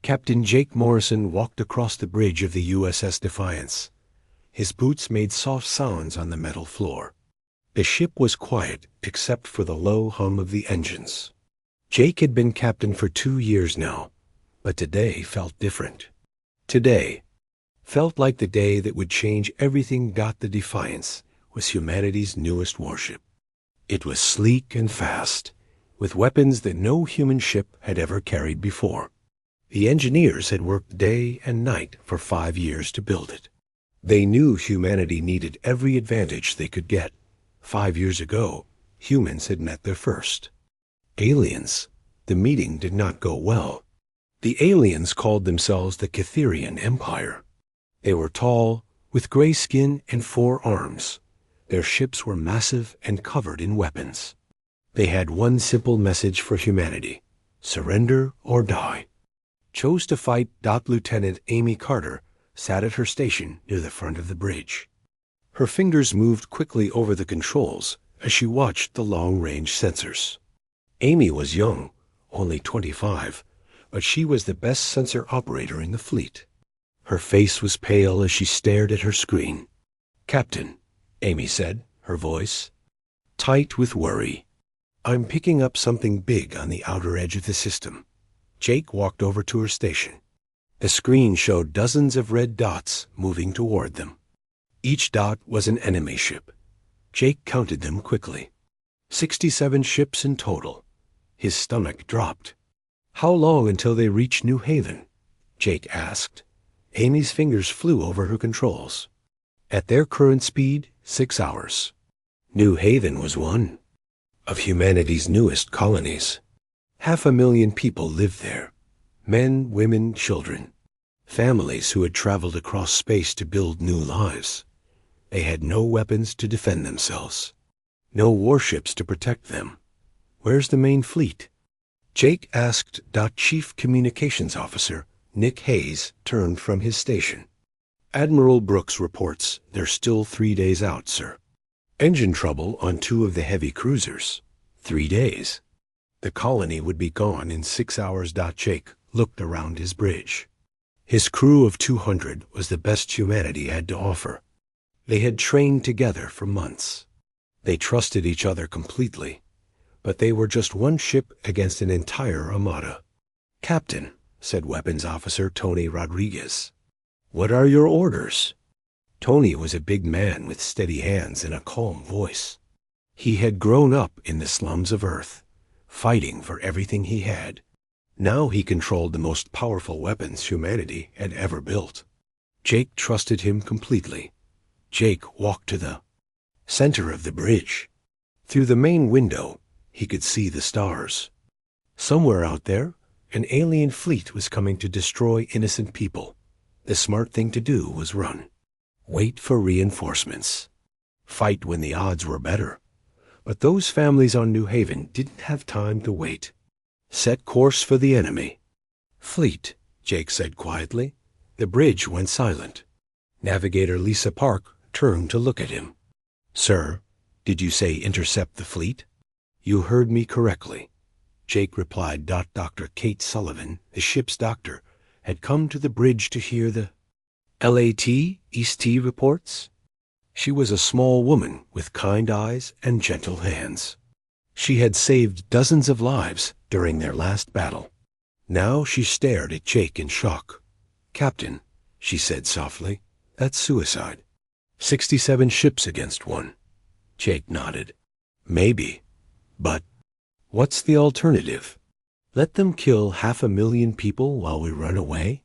Captain Jake Morrison walked across the bridge of the USS Defiance. His boots made soft sounds on the metal floor. The ship was quiet except for the low hum of the engines. Jake had been captain for 2 years now, but today felt different. Today felt like the day that would change everything. The Defiance was humanity's newest warship. It was sleek and fast, with weapons that no human ship had ever carried before. The engineers had worked day and night for 5 years to build it. They knew humanity needed every advantage they could get. 5 years ago, humans had met their first. Aliens. The meeting did not go well. The aliens called themselves the Catherian Empire. They were tall, with gray skin and 4 arms. Their ships were massive and covered in weapons. They had one simple message for humanity: surrender or die. Chose to fight. Lieutenant Amy Carter sat at her station near the front of the bridge. Her fingers moved quickly over the controls as she watched the long-range sensors. Amy was young, only 25, but she was the best sensor operator in the fleet. Her face was pale as she stared at her screen. "Captain," Amy said, her voice tight with worry, "I'm picking up something big on the outer edge of the system." Jake walked over to her station. The screen showed dozens of red dots moving toward them. Each dot was an enemy ship. Jake counted them quickly. 67 ships in total. His stomach dropped. "How long until they reach New Haven?" Jake asked. Amy's fingers flew over her controls. "At their current speed, 6 hours. New Haven was one of humanity's newest colonies. 500,000 people lived there. Men, women, children. Families who had traveled across space to build new lives. They had no weapons to defend themselves. No warships to protect them. Where's the main fleet?" Jake asked. Chief Communications Officer Nick Hayes turned from his station. "Admiral Brooks reports they're still 3 days out, sir. Engine trouble on 2 of the heavy cruisers. 3 days. The colony would be gone in 6 hours." Jake looked around his bridge. His crew of 200 was the best humanity had to offer. They had trained together for months. They trusted each other completely, but they were just one ship against an entire armada. "Captain," said Weapons Officer Tony Rodriguez, "what are your orders?" Tony was a big man with steady hands and a calm voice. He had grown up in the slums of Earth, fighting for everything he had. Now he controlled the most powerful weapons humanity had ever built. Jake trusted him completely. Jake walked to the center of the bridge. Through the main window, he could see the stars. Somewhere out there, an alien fleet was coming to destroy innocent people. The smart thing to do was run. Wait for reinforcements. Fight when the odds were better. But those families on New Haven didn't have time to wait. Set course for the enemy. "Fleet," Jake said quietly. The bridge went silent. Navigator Lisa Park turned to look at him. "Sir, did you say intercept the fleet?" "You heard me correctly," Jake replied. Dr. Kate Sullivan, the ship's doctor, had come to the bridge to hear the East reports. She was a small woman with kind eyes and gentle hands. She had saved dozens of lives during their last battle. Now she stared at Jake in shock. "Captain," she said softly, "that's suicide. 67 ships against one." Jake nodded. "Maybe. But what's the alternative? Let them kill 500,000 people while we run away?"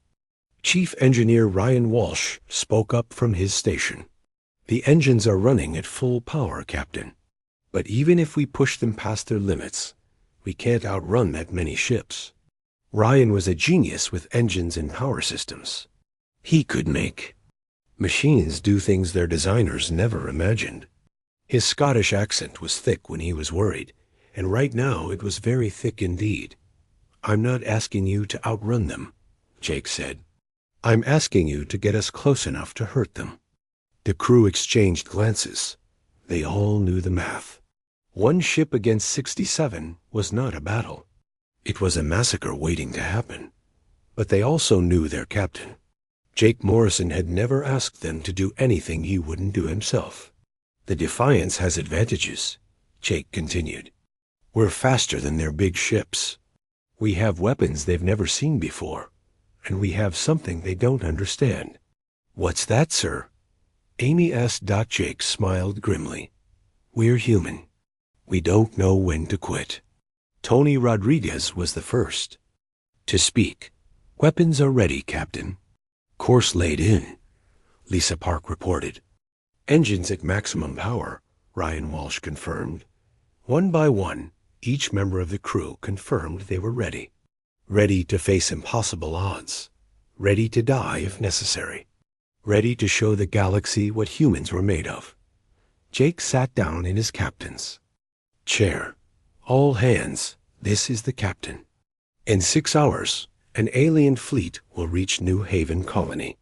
Chief Engineer Ryan Walsh spoke up from his station. "The engines are running at full power, Captain. But even if we push them past their limits, we can't outrun that many ships." Ryan was a genius with engines and power systems. He could make machines do things their designers never imagined. His Scottish accent was thick when he was worried, and right now it was very thick indeed. "I'm not asking you to outrun them," Jake said. "I'm asking you to get us close enough to hurt them." The crew exchanged glances. They all knew the math. One ship against 67 was not a battle. It was a massacre waiting to happen. But they also knew their captain. Jake Morrison had never asked them to do anything he wouldn't do himself. The Defiance has advantages, Jake continued. We're faster than their big ships. We have weapons they've never seen before, and we have something they don't understand. What's that, sir? Amy asked. Jake smiled grimly. We're human. We don't know when to quit. Tony Rodriguez was the first to speak. Weapons are ready, Captain. Course laid in, Lisa Park reported. Engines at maximum power, Ryan Walsh confirmed. One by one, each member of the crew confirmed they were ready. Ready to face impossible odds. Ready to die if necessary. Ready to show the galaxy what humans were made of. Jake sat down in his captain's chair. All hands, this is the captain. In 6 hours, an alien fleet will reach New Haven Colony.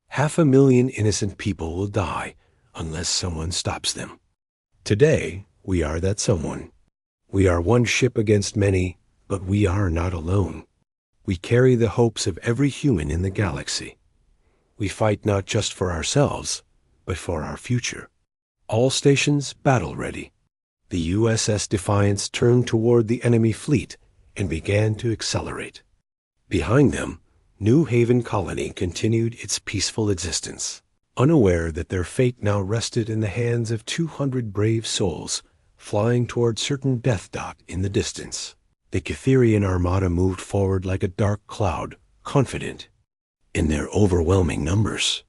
500,000 innocent people will die unless someone stops them. Today, we are that someone. We are one ship against many, but we are not alone. We carry the hopes of every human in the galaxy. We fight not just for ourselves, but for our future. All stations battle ready. The USS Defiance turned toward the enemy fleet and began to accelerate. Behind them, New Haven Colony continued its peaceful existence, unaware that their fate now rested in the hands of 200 brave souls flying toward certain death dot in the distance. The Catherian Armada moved forward like a dark cloud, confident in their overwhelming numbers.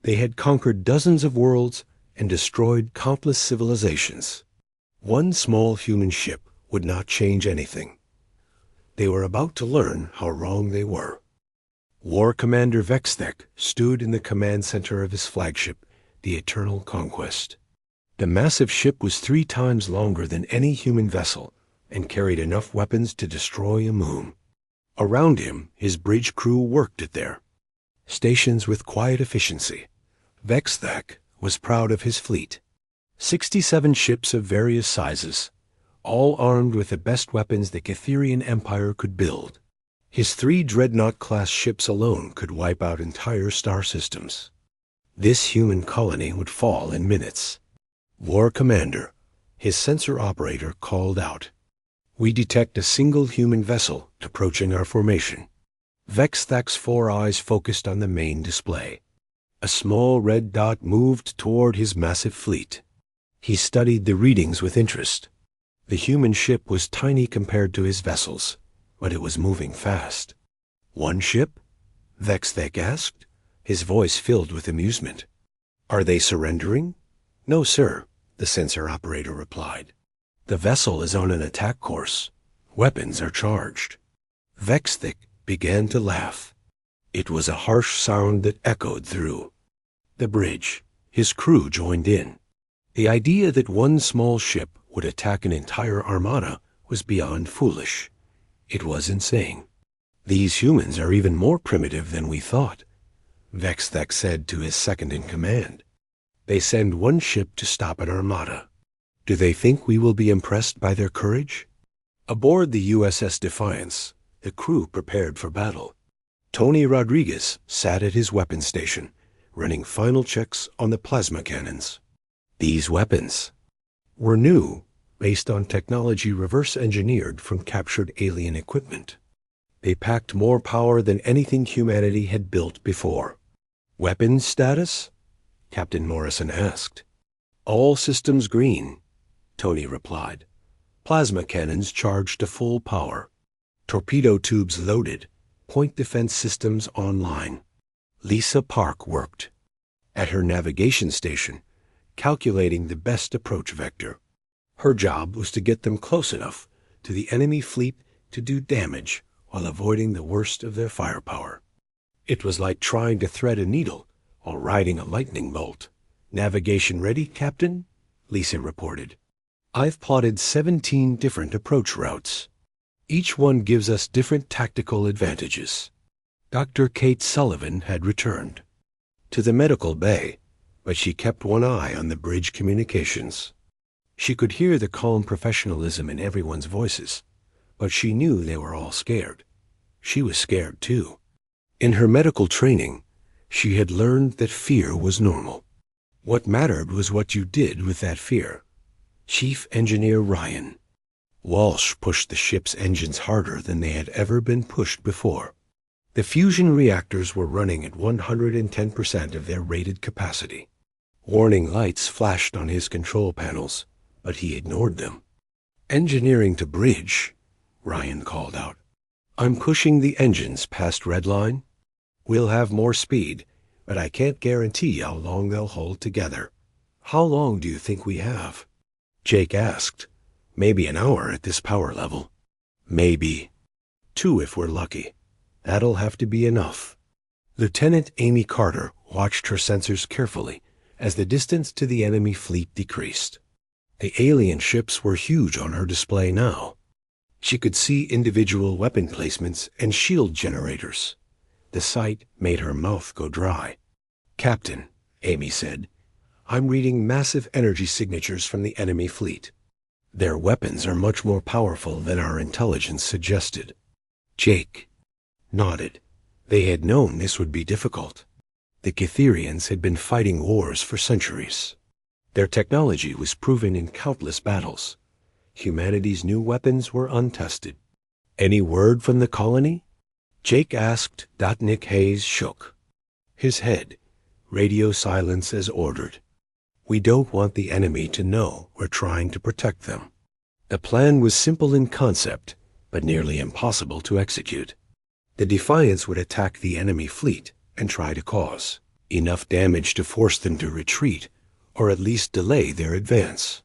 They had conquered dozens of worlds and destroyed countless civilizations. One small human ship would not change anything. They were about to learn how wrong they were. War Commander Vexthek stood in the command center of his flagship, the Eternal Conquest. The massive ship was 3 times longer than any human vessel and carried enough weapons to destroy a moon. Around him, his bridge crew worked at their stations with quiet efficiency. Vexthek was proud of his fleet. 67 ships of various sizes, all armed with the best weapons the Catherian Empire could build. His 3 Dreadnought-class ships alone could wipe out entire star systems. This human colony would fall in minutes. War Commander, his sensor operator, called out. We detect a single human vessel approaching our formation. Vexthek's 4 eyes focused on the main display. A small red dot moved toward his massive fleet. He studied the readings with interest. The human ship was tiny compared to his vessels, but it was moving fast. One ship? Vexthek asked, his voice filled with amusement. Are they surrendering? No, sir, the sensor operator replied. The vessel is on an attack course. Weapons are charged. Vexthek began to laugh. It was a harsh sound that echoed through the bridge. His crew joined in. The idea that one small ship would attack an entire armada was beyond foolish. It was insane. These humans are even more primitive than we thought, Vexthek said to his second-in-command. They send one ship to stop an armada. Do they think we will be impressed by their courage? Aboard the USS Defiance, the crew prepared for battle. Tony Rodriguez sat at his weapons station, running final checks on the plasma cannons. These weapons were new, based on technology reverse-engineered from captured alien equipment. They packed more power than anything humanity had built before. Weapons status? Captain Morrison asked. All systems green, Tony replied. Plasma cannons charged to full power. Torpedo tubes loaded. Point defense systems online. Lisa Park worked at her navigation station, calculating the best approach vector. Her job was to get them close enough to the enemy fleet to do damage while avoiding the worst of their firepower. It was like trying to thread a needle while riding a lightning bolt. Navigation ready, Captain? Lisa reported. I've plotted 17 different approach routes. Each one gives us different tactical advantages. Dr. Kate Sullivan had returned to the medical bay, but she kept one eye on the bridge communications. She could hear the calm professionalism in everyone's voices, but she knew they were all scared. She was scared too. In her medical training, she had learned that fear was normal. What mattered was what you did with that fear. Chief Engineer Ryan. Walsh pushed the ship's engines harder than they had ever been pushed before. The fusion reactors were running at 110% of their rated capacity. Warning lights flashed on his control panels, but he ignored them. "Engineering to bridge," Ryan called out. "I'm pushing the engines past red line. We'll have more speed, but I can't guarantee how long they'll hold together." "How long do you think we have?" Jake asked. "Maybe an hour at this power level. Maybe 2 if we're lucky. That'll have to be enough." Lieutenant Amy Carter watched her sensors carefully as the distance to the enemy fleet decreased. The alien ships were huge on her display now. She could see individual weapon placements and shield generators. The sight made her mouth go dry. "Captain," Amy said, "I'm reading massive energy signatures from the enemy fleet. Their weapons are much more powerful than our intelligence suggested." Jake nodded. They had known this would be difficult. The Cytherians had been fighting wars for centuries. Their technology was proven in countless battles. Humanity's new weapons were untested. "Any word from the colony?" Jake asked. Nick Hayes shook his head. "Radio silence as ordered. We don't want the enemy to know we're trying to protect them." The plan was simple in concept, but nearly impossible to execute. The Defiance would attack the enemy fleet and try to cause enough damage to force them to retreat, or at least delay their advance.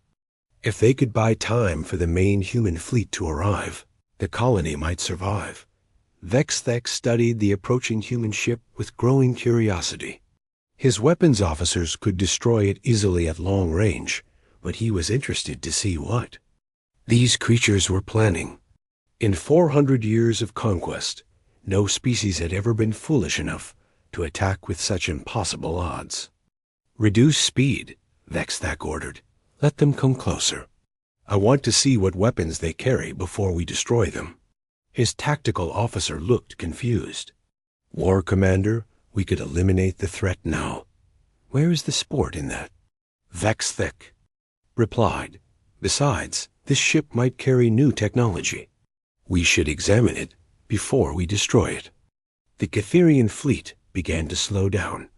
If they could buy time for the main human fleet to arrive, the colony might survive. Vexthek studied the approaching human ship with growing curiosity. His weapons officers could destroy it easily at long range, but he was interested to see what these creatures were planning. In 400 years of conquest, no species had ever been foolish enough to attack with such impossible odds. "Reduce speed," Vexthek ordered. "Let them come closer. I want to see what weapons they carry before we destroy them." His tactical officer looked confused. "War Commander, we could eliminate the threat now. Where is the sport in that?" Vexthek replied. "Besides, this ship might carry new technology. We should examine it before we destroy it." The Cytherian fleet began to slow down,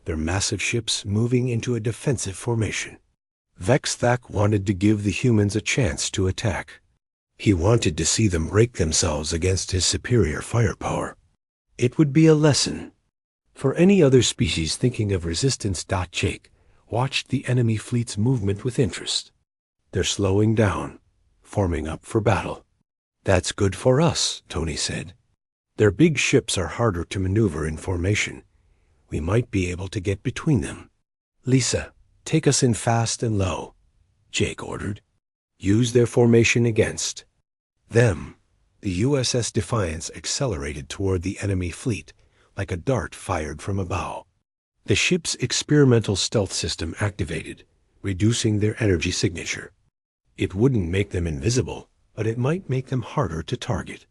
their massive ships moving into a defensive formation. Vexthek wanted to give the humans a chance to attack. He wanted to see them break themselves against his superior firepower. It would be a lesson for any other species thinking of resistance. Jake watched the enemy fleet's movement with interest. "They're slowing down, forming up for battle." "That's good for us," Tony said. "Their big ships are harder to maneuver in formation. We might be able to get between them." "Lisa, take us in fast and low," Jake ordered. "Use their formation against them." The USS Defiance accelerated toward the enemy fleet like a dart fired from a bow. The ship's experimental stealth system activated, reducing their energy signature. It wouldn't make them invisible, but it might make them harder to target.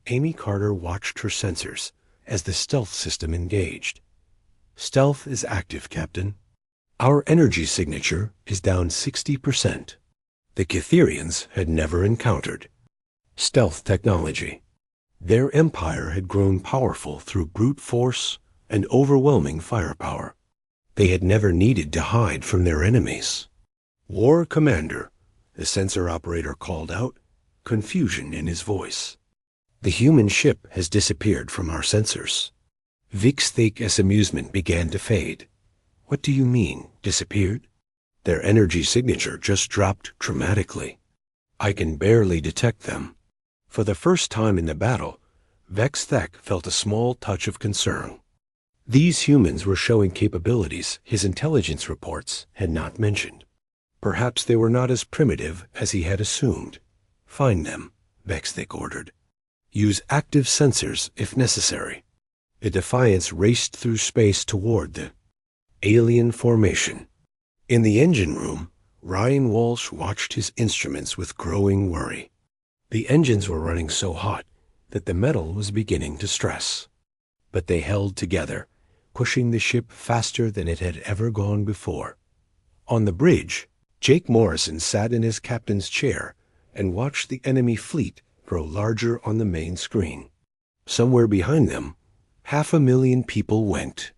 Amy Carter watched her sensors as the stealth system engaged. "Stealth is active, Captain. Our energy signature is down 60%. The Cytherians had never encountered stealth technology. Their empire had grown powerful through brute force and overwhelming firepower. They had never needed to hide from their enemies. "War Commander," the sensor operator called out, confusion in his voice. "The human ship has disappeared from our sensors." Vexthek's amusement began to fade. "What do you mean, disappeared?" "Their energy signature just dropped dramatically. I can barely detect them." For the first time in the battle, Vexthek felt a small touch of concern. These humans were showing capabilities his intelligence reports had not mentioned. Perhaps they were not as primitive as he had assumed. "Find them," Vexthek ordered. "Use active sensors if necessary." The Defiance raced through space toward the alien formation. In the engine room, Ryan Walsh watched his instruments with growing worry. The engines were running so hot that the metal was beginning to stress. But they held together, pushing the ship faster than it had ever gone before. On the bridge, Jake Morrison sat in his captain's chair and watched the enemy fleet grow larger on the main screen. Somewhere behind them, 500,000 people went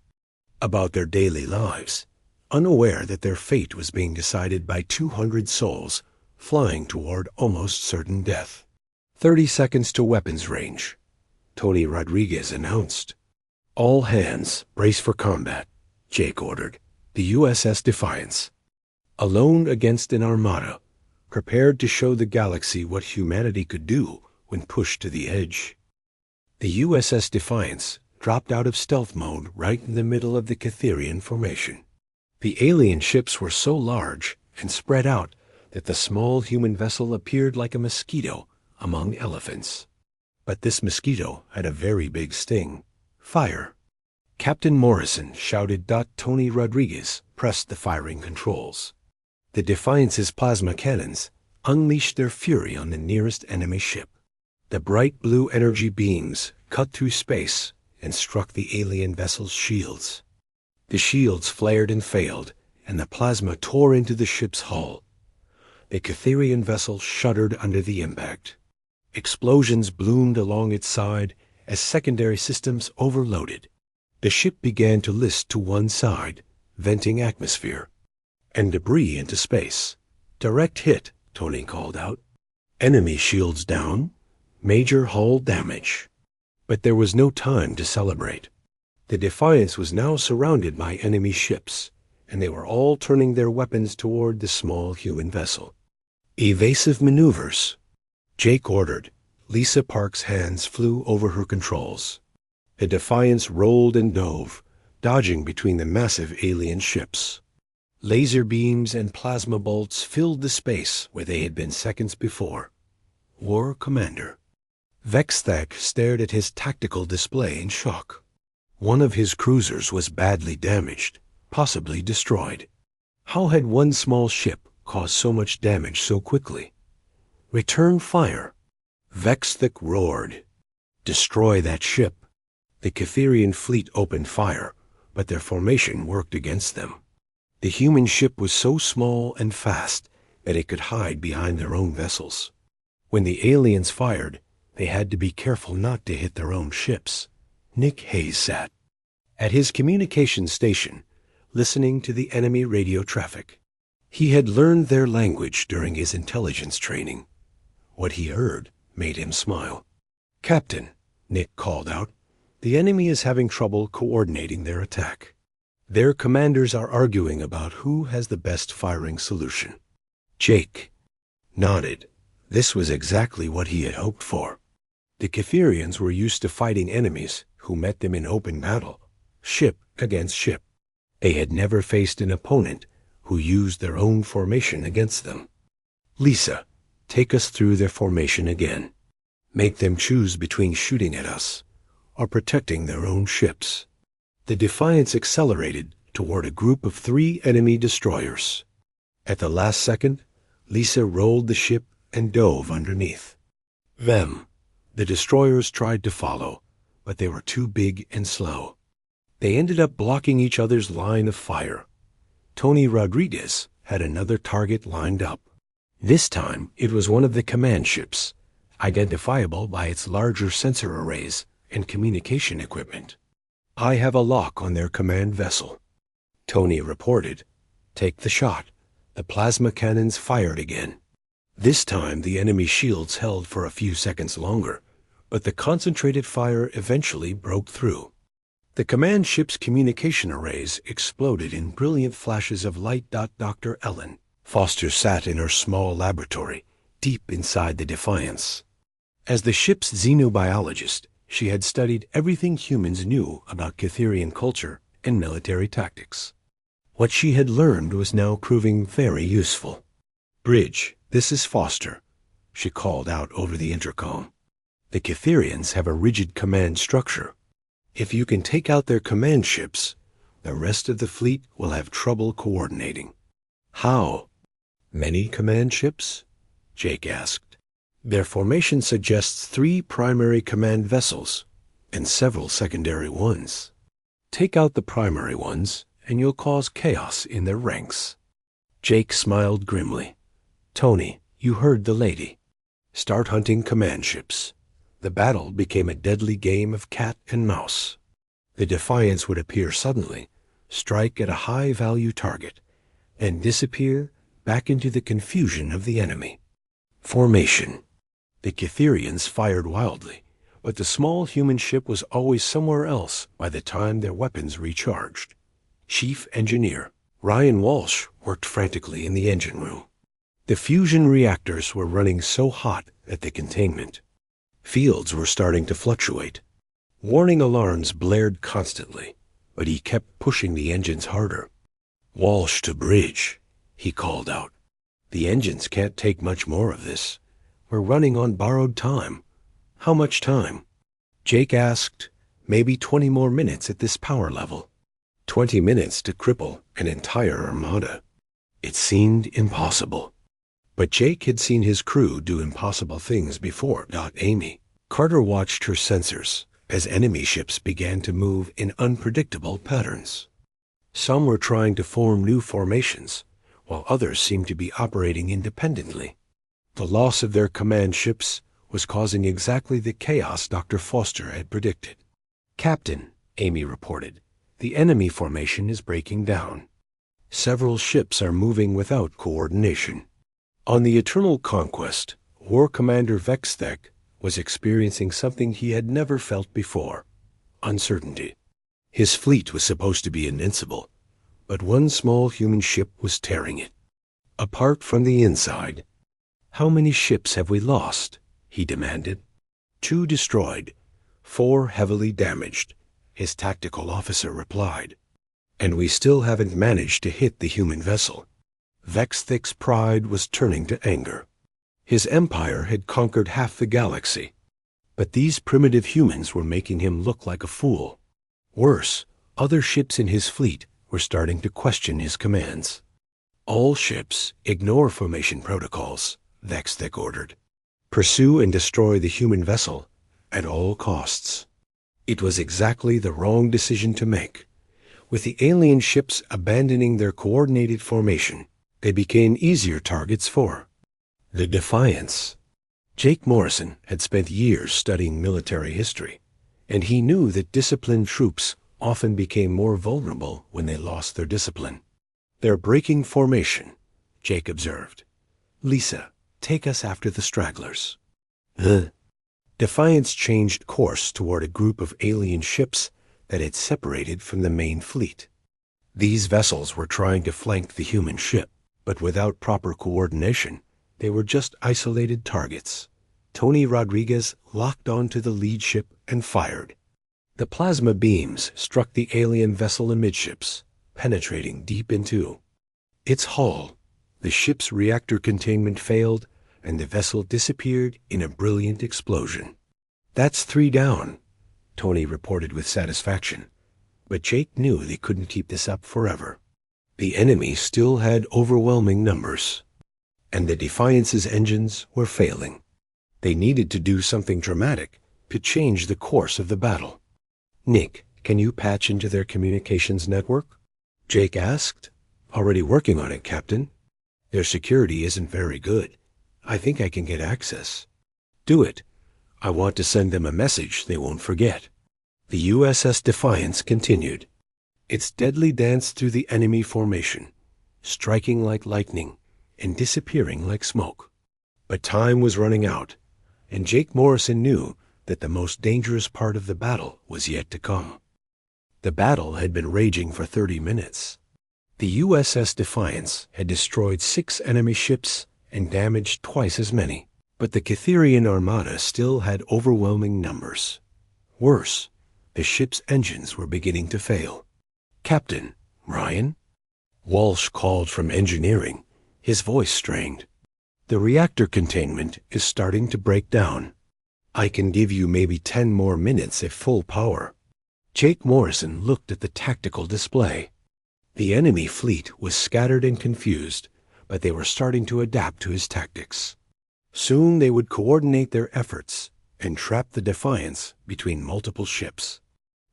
about their daily lives, unaware that their fate was being decided by 200 souls flying toward almost certain death. 30 seconds to weapons range, Tony Rodriguez announced. All hands, brace for combat, Jake ordered. The USS Defiance, alone against an armada, prepared to show the galaxy what humanity could do when pushed to the edge. The USS Defiance dropped out of stealth mode right in the middle of the Catherian formation. The alien ships were so large and spread out that the small human vessel appeared like a mosquito among elephants. But this mosquito had a very big sting: fire. Captain Morrison shouted. Tony Rodriguez pressed the firing controls. The Defiance's plasma cannons unleashed their fury on the nearest enemy ship. The bright blue energy beams cut through space and struck the alien vessel's shields. The shields flared and failed, and the plasma tore into the ship's hull. The Catherian vessel shuddered under the impact. Explosions bloomed along its side as secondary systems overloaded. The ship began to list to one side, venting atmosphere and debris into space. Direct hit, Tony called out. Enemy shields down. Major hull damage. But there was no time to celebrate. The Defiance was now surrounded by enemy ships, and they were all turning their weapons toward the small human vessel. Evasive maneuvers, Jake ordered. Lisa Park's hands flew over her controls. The Defiance rolled and dove, dodging between the massive alien ships. Laser beams and plasma bolts filled the space where they had been seconds before. War Commander Vexthak stared at his tactical display in shock. One of his cruisers was badly damaged, possibly destroyed. How had one small ship caused so much damage so quickly? Return fire. Vexthak roared. Destroy that ship. The Catherian fleet opened fire, but their formation worked against them. The human ship was so small and fast that it could hide behind their own vessels. When the aliens fired, they had to be careful not to hit their own ships. Nick Hayes sat at his communication station, listening to the enemy radio traffic. He had learned their language during his intelligence training. What he heard made him smile. Captain, Nick called out, the enemy is having trouble coordinating their attack. Their commanders are arguing about who has the best firing solution. Jake nodded. This was exactly what he had hoped for. The Catherians were used to fighting enemies who met them in open battle, ship against ship. They had never faced an opponent who used their own formation against them. Lisa, take us through their formation again. Make them choose between shooting at us or protecting their own ships. The Defiance accelerated toward a group of 3 enemy destroyers. At the last second, Lisa rolled the ship and dove underneath them. The destroyers tried to follow, but they were too big and slow. They ended up blocking each other's line of fire. Tony Rodriguez had another target lined up. This time, it was one of the command ships, identifiable by its larger sensor arrays and communication equipment. I have a lock on their command vessel, Tony reported. Take the shot. The plasma cannons fired again. This time the enemy shields held for a few seconds longer, but the concentrated fire eventually broke through. The command ship's communication arrays exploded in brilliant flashes of light. Dr. Ellen Foster sat in her small laboratory, deep inside the Defiance. As the ship's xenobiologist, she had studied everything humans knew about Catherian culture and military tactics. What she had learned was now proving very useful. Bridge, this is Foster, she called out over the intercom. The Catherians have a rigid command structure. If you can take out their command ships, the rest of the fleet will have trouble coordinating. How? Many command ships? Jake asked. Their formation suggests 3 primary command vessels, and several secondary ones. Take out the primary ones, and you'll cause chaos in their ranks. Jake smiled grimly. Tony, you heard the lady. Start hunting command ships. The battle became a deadly game of cat and mouse. The Defiance would appear suddenly, strike at a high-value target, and disappear back into the confusion of the enemy. Formation. The Cytherians fired wildly, but the small human ship was always somewhere else by the time their weapons recharged. Chief Engineer Ryan Walsh worked frantically in the engine room. The fusion reactors were running so hot at the containment. Fields were starting to fluctuate. Warning alarms blared constantly, but he kept pushing the engines harder. Walsh to bridge, he called out. The engines can't take much more of this. We're running on borrowed time. How much time? Jake asked. Maybe 20 more minutes at this power level. 20 minutes to cripple an entire armada. It seemed impossible. But Jake had seen his crew do impossible things before. Amy. Carter watched her sensors as enemy ships began to move in unpredictable patterns. Some were trying to form new formations, while others seemed to be operating independently. The loss of their command ships was causing exactly the chaos Dr. Foster had predicted. Captain, Amy reported, the enemy formation is breaking down. Several ships are moving without coordination. On the Eternal Conquest, War Commander Vexthek was experiencing something he had never felt before: uncertainty. His fleet was supposed to be invincible, but one small human ship was tearing it apart from the inside. How many ships have we lost? He demanded. 2 destroyed, 4 heavily damaged, his tactical officer replied. And we still haven't managed to hit the human vessel. Vexthek's pride was turning to anger. His empire had conquered half the galaxy, but these primitive humans were making him look like a fool. Worse, other ships in his fleet were starting to question his commands. All ships ignore formation protocols, Vexthek ordered. Pursue and destroy the human vessel at all costs. It was exactly the wrong decision to make. With the alien ships abandoning their coordinated formation, they became easier targets for the Defiance. Jake Morrison had spent years studying military history, and he knew that disciplined troops often became more vulnerable when they lost their discipline. They're breaking formation, Jake observed. Lisa, take us after the stragglers. Defiance changed course toward a group of alien ships that had separated from the main fleet. These vessels were trying to flank the human ship, but without proper coordination, they were just isolated targets. Tony Rodriguez locked onto the lead ship and fired. The plasma beams struck the alien vessel amidships, penetrating deep into its hull. The ship's reactor containment failed, and the vessel disappeared in a brilliant explosion. That's 3 down, Tony reported with satisfaction. But Jake knew they couldn't keep this up forever. The enemy still had overwhelming numbers, and the Defiance's engines were failing. They needed to do something dramatic to change the course of the battle. Nick, can you patch into their communications network? Jake asked. Already working on it, Captain. Their security isn't very good. I think I can get access. Do it. I want to send them a message they won't forget. The USS Defiance continued its deadly dance through the enemy formation, striking like lightning and disappearing like smoke. But time was running out, and Jake Morrison knew that the most dangerous part of the battle was yet to come. The battle had been raging for 30 minutes. The USS Defiance had destroyed 6 enemy ships and damaged twice as many, but the Cytherian Armada still had overwhelming numbers. Worse, the ship's engines were beginning to fail. Captain, Ryan? Walsh called from engineering, his voice strained. The reactor containment is starting to break down. I can give you maybe 10 more minutes at full power. Jake Morrison looked at the tactical display. The enemy fleet was scattered and confused, but they were starting to adapt to his tactics. Soon they would coordinate their efforts, and trapped the Defiance between multiple ships.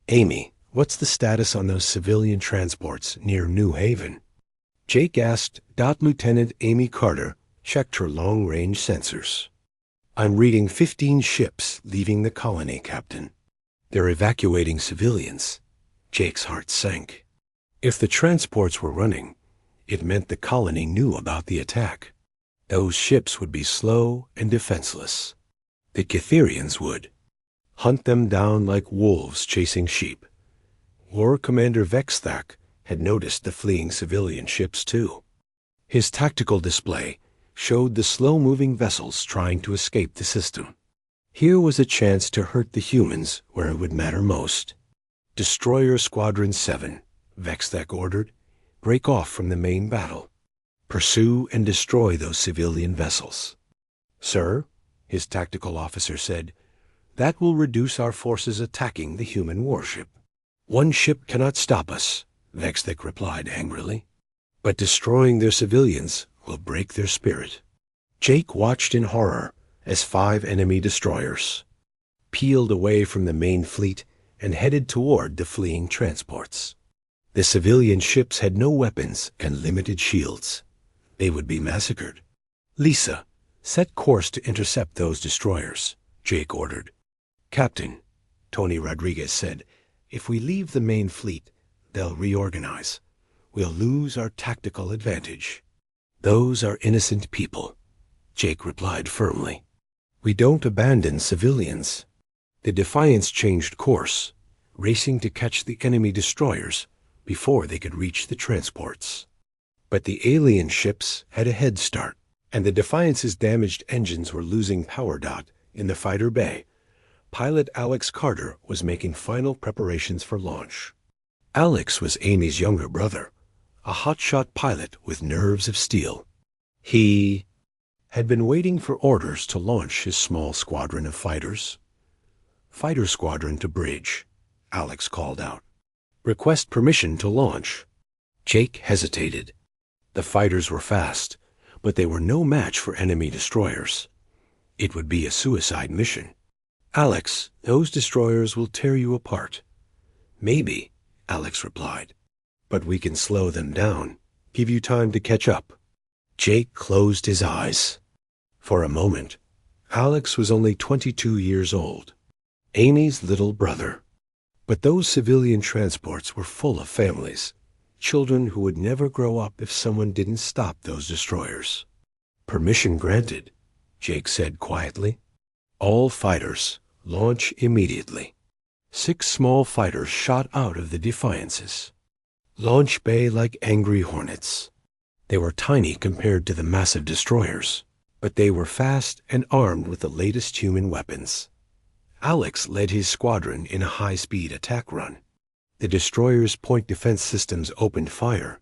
"Amy, what's the status on those civilian transports near New Haven?" Jake asked. Lieutenant Amy Carter checked her long-range sensors. "I'm reading 15 ships leaving the colony, Captain. They're evacuating civilians." Jake's heart sank. If the transports were running, it meant the colony knew about the attack. Those ships would be slow and defenseless. The Catherians would hunt them down like wolves chasing sheep. War Commander Vexthak had noticed the fleeing civilian ships too. His tactical display showed the slow-moving vessels trying to escape the system. Here was a chance to hurt the humans where it would matter most. "Destroyer Squadron 7, Vexthak ordered. "Break off from the main battle. Pursue and destroy those civilian vessels." "Sir," his tactical officer said, "that will reduce our forces attacking the human warship." "One ship cannot stop us," Vexthak replied angrily. "But destroying their civilians will break their spirit." Jake watched in horror as 5 enemy destroyers peeled away from the main fleet and headed toward the fleeing transports. The civilian ships had no weapons and limited shields. They would be massacred. "Lisa, set course to intercept those destroyers," Jake ordered. "Captain," Tony Rodriguez said, "if we leave the main fleet, they'll reorganize. We'll lose our tactical advantage." "Those are innocent people," Jake replied firmly. "We don't abandon civilians." The Defiance changed course, racing to catch the enemy destroyers before they could reach the transports. But the alien ships had a head start, and the Defiance's damaged engines were losing power. In the fighter bay, pilot Alex Carter was making final preparations for launch. Alex was Amy's younger brother, a hotshot pilot with nerves of steel. He had been waiting for orders to launch his small squadron of fighters. "Fighter squadron to bridge," Alex called out. "Request permission to launch." Jake hesitated. The fighters were fast, but they were no match for enemy destroyers. It would be a suicide mission. "Alex, those destroyers will tear you apart." "Maybe," Alex replied, "but we can slow them down, give you time to catch up." Jake closed his eyes. For a moment, Alex was only 22 years old, Amy's little brother. But those civilian transports were full of families, children who would never grow up if someone didn't stop those destroyers. "Permission granted," Jake said quietly. "All fighters, launch immediately." 6 small fighters shot out of the Defiances, launch bay like angry hornets. They were tiny compared to the massive destroyers, but they were fast and armed with the latest human weapons. Alex led his squadron in a high-speed attack run. The destroyers' point defense systems opened fire,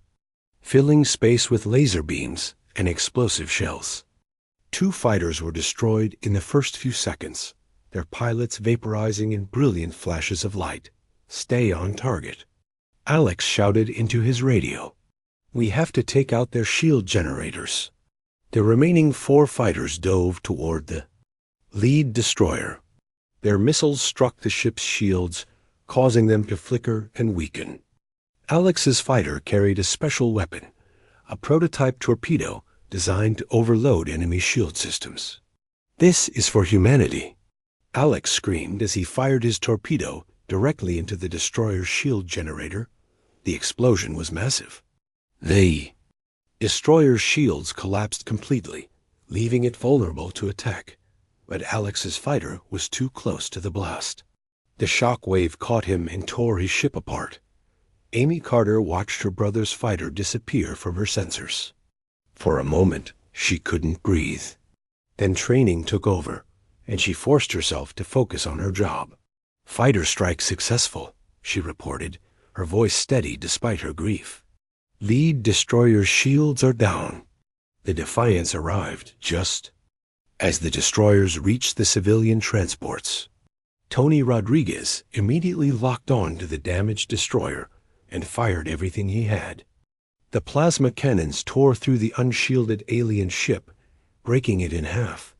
filling space with laser beams and explosive shells. 2 fighters were destroyed in the first few seconds, their pilots vaporizing in brilliant flashes of light. "Stay on target." Alex shouted into his radio. "We have to take out their shield generators." The remaining 4 fighters dove toward the lead destroyer. Their missiles struck the ship's shields, causing them to flicker and weaken. Alex's fighter carried a special weapon, a prototype torpedo designed to overload enemy shield systems. "This is for humanity," Alex screamed as he fired his torpedo directly into the destroyer's shield generator. The explosion was massive. The destroyer's shields collapsed completely, leaving it vulnerable to attack. But Alex's fighter was too close to the blast. The shock wave caught him and tore his ship apart. Amy Carter watched her brother's fighter disappear from her sensors. For a moment, she couldn't breathe. Then training took over, and she forced herself to focus on her job. "Fighter strike successful," she reported, her voice steady despite her grief. "Lead destroyer's shields are down." The Defiance arrived just as the destroyers reached the civilian transports. Tony Rodriguez immediately locked on to the damaged destroyer and fired everything he had. The plasma cannons tore through the unshielded alien ship, breaking it in half.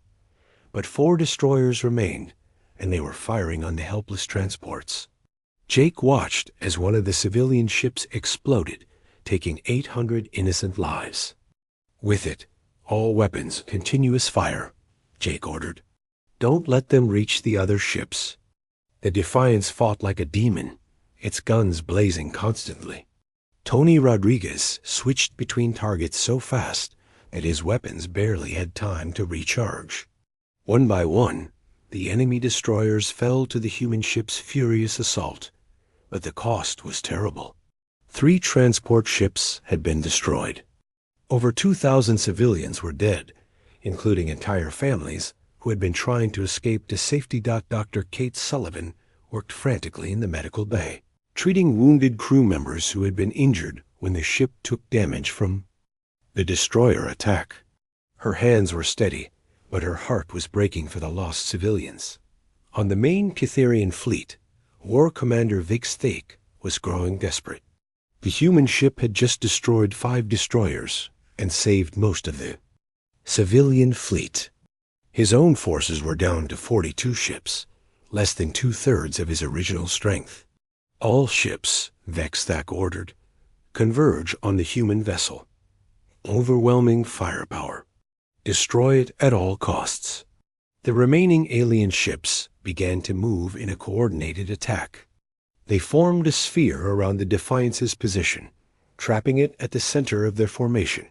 But 4 destroyers remained, and they were firing on the helpless transports. Jake watched as one of the civilian ships exploded, taking 800 innocent lives. "With it, all weapons, continuous fire," Jake ordered. "Don't let them reach the other ships." The Defiance fought like a demon, its guns blazing constantly. Tony Rodriguez switched between targets so fast that his weapons barely had time to recharge. One by one, the enemy destroyers fell to the human ship's furious assault, but the cost was terrible. 3 transport ships had been destroyed. Over 2,000 civilians were dead, including entire families who had been trying to escape to safety. Dr. Kate Sullivan worked frantically in the medical bay, treating wounded crew members who had been injured when the ship took damage from the destroyer attack. Her hands were steady, but her heart was breaking for the lost civilians. On the main Cytherian fleet, War Commander Vic Stake was growing desperate. The human ship had just destroyed 5 destroyers and saved most of the civilian fleet. His own forces were down to 42 ships, less than 2/3 of his original strength. "All ships," Vexthak ordered, "converge on the human vessel. Overwhelming firepower. Destroy it at all costs." The remaining alien ships began to move in a coordinated attack. They formed a sphere around the Defiance's position, trapping it at the center of their formation.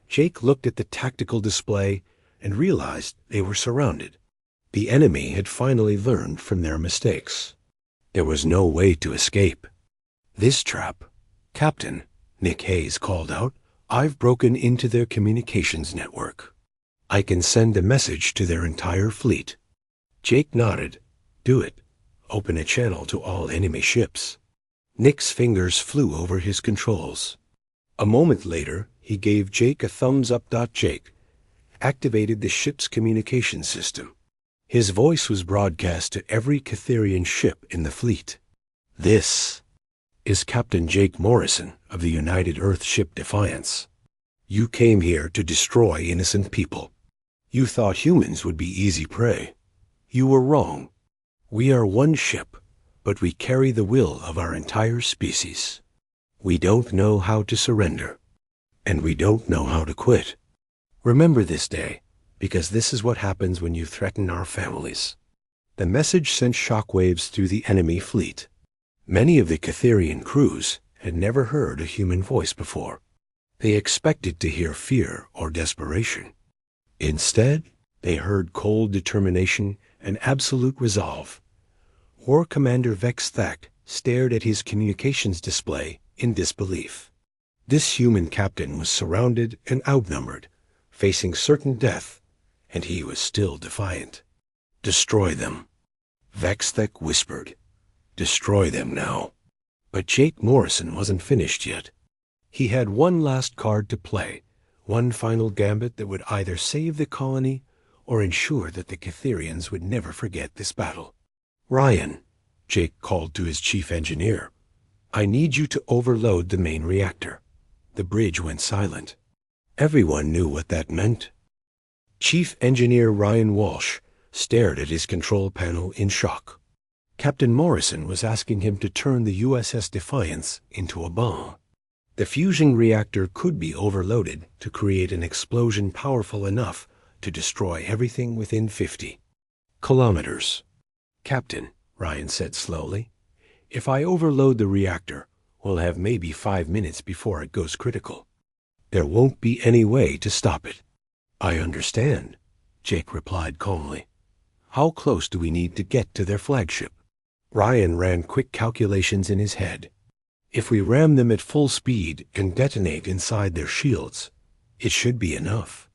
Jake looked at the tactical display and realized they were surrounded. The enemy had finally learned from their mistakes. There was no way to escape. "This trap, Captain," Nick Hayes called out, "I've broken into their communications network. I can send a message to their entire fleet." Jake nodded. "Do it. Open a channel to all enemy ships." Nick's fingers flew over his controls. A moment later, he gave Jake a thumbs up. Jake activated the ship's communication system. His voice was broadcast to every Cytherian ship in the fleet. "This is Captain Jake Morrison of the United Earth ship Defiance. You came here to destroy innocent people. You thought humans would be easy prey. You were wrong. We are one ship, but we carry the will of our entire species. We don't know how to surrender, and we don't know how to quit. Remember this day, because this is what happens when you threaten our families." The message sent shockwaves through the enemy fleet. Many of the Cytherian crews had never heard a human voice before. They expected to hear fear or desperation. Instead, they heard cold determination and absolute resolve. War Commander Vexthak stared at his communications display in disbelief. This human captain was surrounded and outnumbered, facing certain death, and he was still defiant. "Destroy them," Vexthak whispered. "Destroy them now." But Jake Morrison wasn't finished yet. He had one last card to play, one final gambit that would either save the colony or ensure that the Cytherians would never forget this battle. "Ryan," Jake called to his chief engineer, "I need you to overload the main reactor." The bridge went silent. Everyone knew what that meant. Chief Engineer Ryan Walsh stared at his control panel in shock. Captain Morrison was asking him to turn the USS Defiance into a bomb. The fusion reactor could be overloaded to create an explosion powerful enough to destroy everything within 50 kilometers. "Captain," Ryan said slowly, "if I overload the reactor, we'll have maybe 5 minutes before it goes critical. There won't be any way to stop it." "I understand," Jake replied calmly. "How close do we need to get to their flagship?" Ryan ran quick calculations in his head. "If we ram them at full speed and detonate inside their shields, it should be enough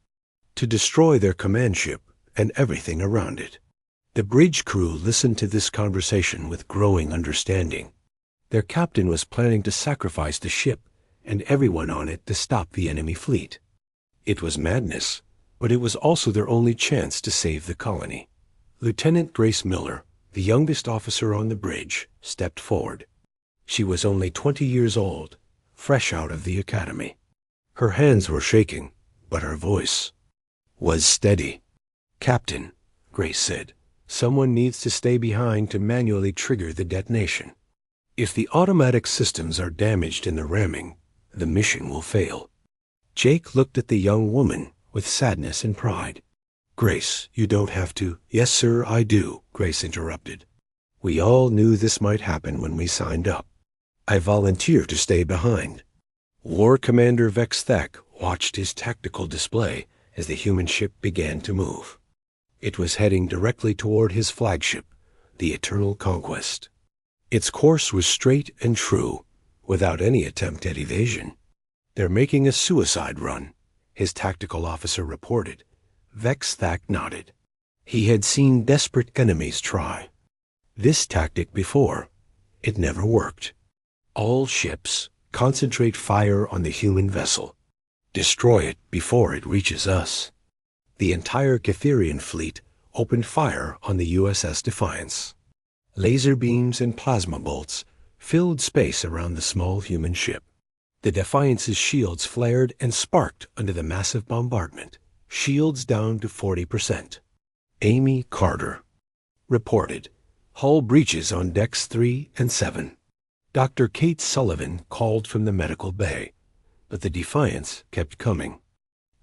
to destroy their command ship and everything around it." The bridge crew listened to this conversation with growing understanding. Their captain was planning to sacrifice the ship and everyone on it to stop the enemy fleet. It was madness, but it was also their only chance to save the colony. Lieutenant Grace Miller, the youngest officer on the bridge, stepped forward. She was only 20 years old, fresh out of the academy. Her hands were shaking, but her voice was steady. "Captain," Grace said, Someone needs to stay behind to manually trigger the detonation. If the automatic systems are damaged in the ramming, the mission will fail. Jake looked at the young woman with sadness and pride. Grace, you don't have to. Yes, sir, I do, Grace interrupted. We all knew this might happen when we signed up. I volunteer to stay behind. War Commander Vex Thak watched his tactical display as the human ship began to move. It was heading directly toward his flagship, the Eternal Conquest. Its course was straight and true, without any attempt at evasion. They're making a suicide run, his tactical officer reported. Vex Thak nodded. He had seen desperate enemies try this tactic before. It never worked. All ships concentrate fire on the human vessel. Destroy it before it reaches us. The entire Cytherian fleet opened fire on the USS Defiance. Laser beams and plasma bolts filled space around the small human ship. The Defiance's shields flared and sparked under the massive bombardment, shields down to 40%. Amy Carter reported, hull breaches on decks 3 and 7. Dr. Kate Sullivan called from the medical bay, but the Defiance kept coming.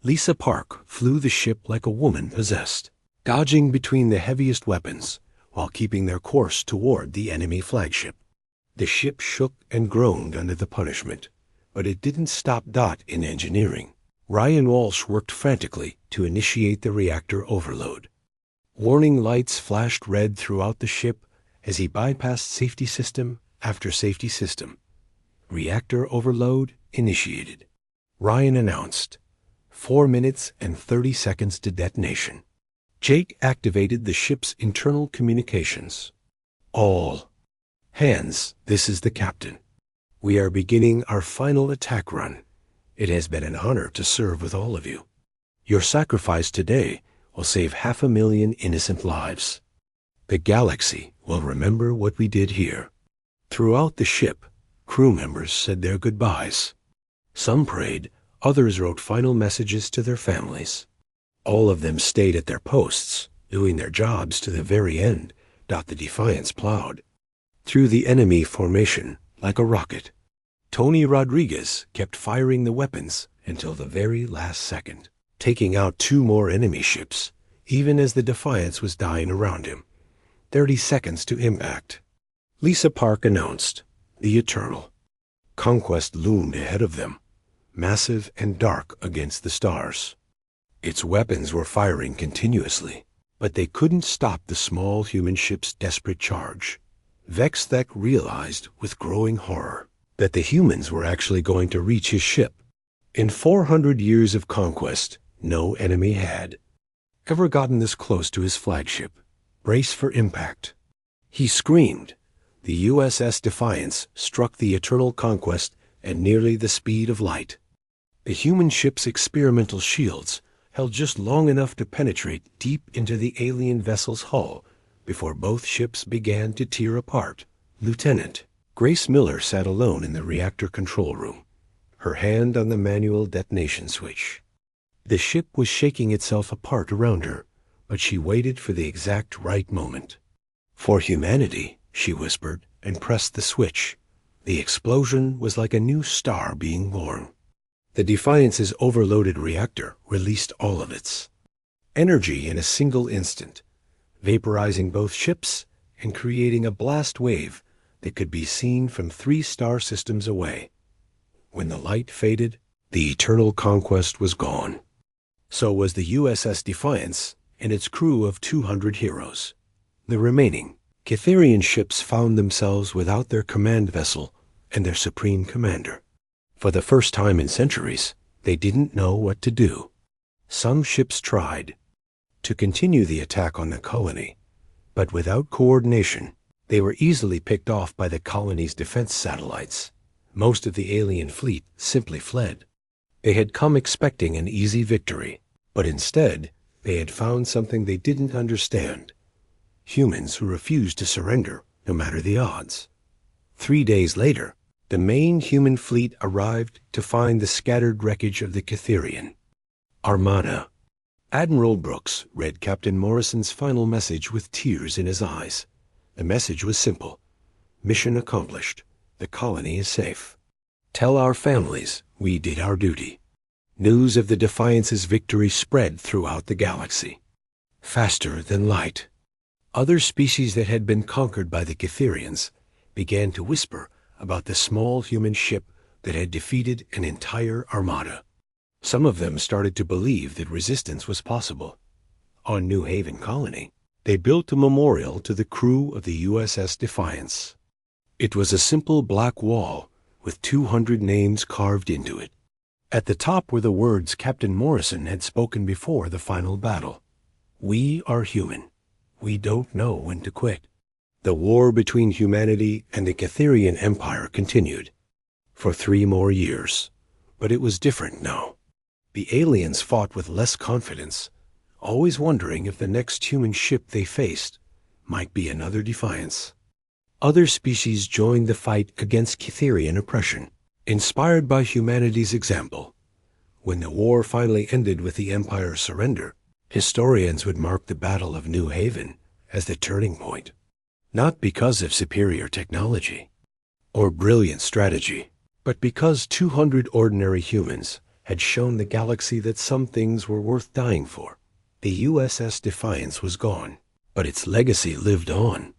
Lisa Park flew the ship like a woman possessed, dodging between the heaviest weapons while keeping their course toward the enemy flagship. The ship shook and groaned under the punishment, but it didn't stop Dot in engineering. Ryan Walsh worked frantically to initiate the reactor overload. Warning lights flashed red throughout the ship as he bypassed safety system after safety system. Reactor overload initiated. Ryan announced, 4 minutes and 30 seconds to detonation. Jake activated the ship's internal communications. All hands, this is the captain. We are beginning our final attack run. It has been an honor to serve with all of you. Your sacrifice today will save 500,000 innocent lives. The galaxy will remember what we did here. Throughout the ship, crew members said their goodbyes. Some prayed, others wrote final messages to their families. All of them stayed at their posts, doing their jobs to the very end. The Defiance plowed through the enemy formation like a rocket. Tony Rodriguez kept firing the weapons until the very last second, taking out 2 more enemy ships, even as the Defiance was dying around him. 30 seconds to impact. Lisa Park announced, the Eternal Conquest loomed ahead of them, massive and dark against the stars. Its weapons were firing continuously, but they couldn't stop the small human ship's desperate charge. Vex Thak realized with growing horror that the humans were actually going to reach his ship. In 400 years of conquest, no enemy had ever gotten this close to his flagship. Brace for impact. He screamed. The USS Defiance struck the Eternal Conquest at nearly the speed of light. The human ship's experimental shields held just long enough to penetrate deep into the alien vessel's hull before both ships began to tear apart. Lieutenant Grace Miller sat alone in the reactor control room, her hand on the manual detonation switch. The ship was shaking itself apart around her, but she waited for the exact right moment. For humanity, she whispered and pressed the switch. The explosion was like a new star being born. The Defiance's overloaded reactor released all of its energy in a single instant, vaporizing both ships and creating a blast wave that could be seen from 3 star systems away. When the light faded, the Eternal Conquest was gone. So was the USS Defiance and its crew of 200 heroes. The remaining Cytherian ships found themselves without their command vessel and their supreme commander. For the first time in centuries, they didn't know what to do. Some ships tried to continue the attack on the colony, but without coordination, they were easily picked off by the colony's defense satellites. Most of the alien fleet simply fled. They had come expecting an easy victory, but instead, they had found something they didn't understand. Humans who refused to surrender, no matter the odds. 3 days later, the main human fleet arrived to find the scattered wreckage of the Cytherian Armada. Admiral Brooks read Captain Morrison's final message with tears in his eyes. The message was simple. Mission accomplished. The colony is safe. Tell our families we did our duty. News of the Defiance's victory spread throughout the galaxy. Faster than light. Other species that had been conquered by the Cytherians began to whisper about the small human ship that had defeated an entire armada. Some of them started to believe that resistance was possible. On New Haven Colony, they built a memorial to the crew of the USS Defiance. It was a simple black wall with 200 names carved into it. At the top were the words Captain Morrison had spoken before the final battle. We are human. We don't know when to quit. The war between humanity and the Cytherian Empire continued for 3 more years, but it was different now. The aliens fought with less confidence, always wondering if the next human ship they faced might be another Defiance. Other species joined the fight against Cytherian oppression, inspired by humanity's example. When the war finally ended with the Empire's surrender, historians would mark the Battle of New Haven as the turning point, not because of superior technology or brilliant strategy, but because 200 ordinary humans had shown the galaxy that some things were worth dying for. The USS Defiance was gone, but its legacy lived on.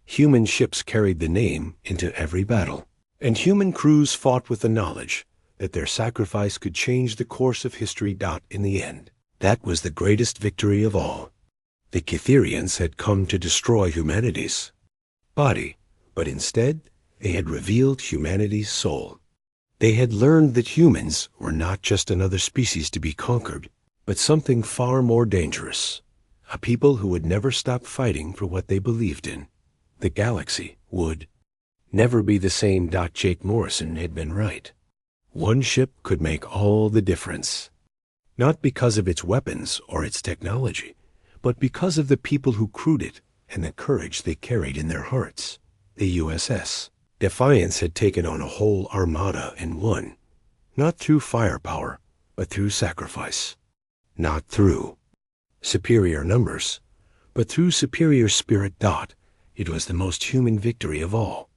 Human ships carried the name into every battle, and human crews fought with the knowledge that their sacrifice could change the course of history. In the end, that was the greatest victory of all. The Cytherians had come to destroy humanity's body, but instead they had revealed humanity's soul. They had learned that humans were not just another species to be conquered, but something far more dangerous, a people who would never stop fighting for what they believed in. The galaxy would never be the same. Jake Morrison had been right. One ship could make all the difference, not because of its weapons or its technology, but because of the people who crewed it and the courage they carried in their hearts. The USS Defiance had taken on a whole armada and won, not through firepower, but through sacrifice. Not through superior numbers, but through superior spirit. It was the most human victory of all.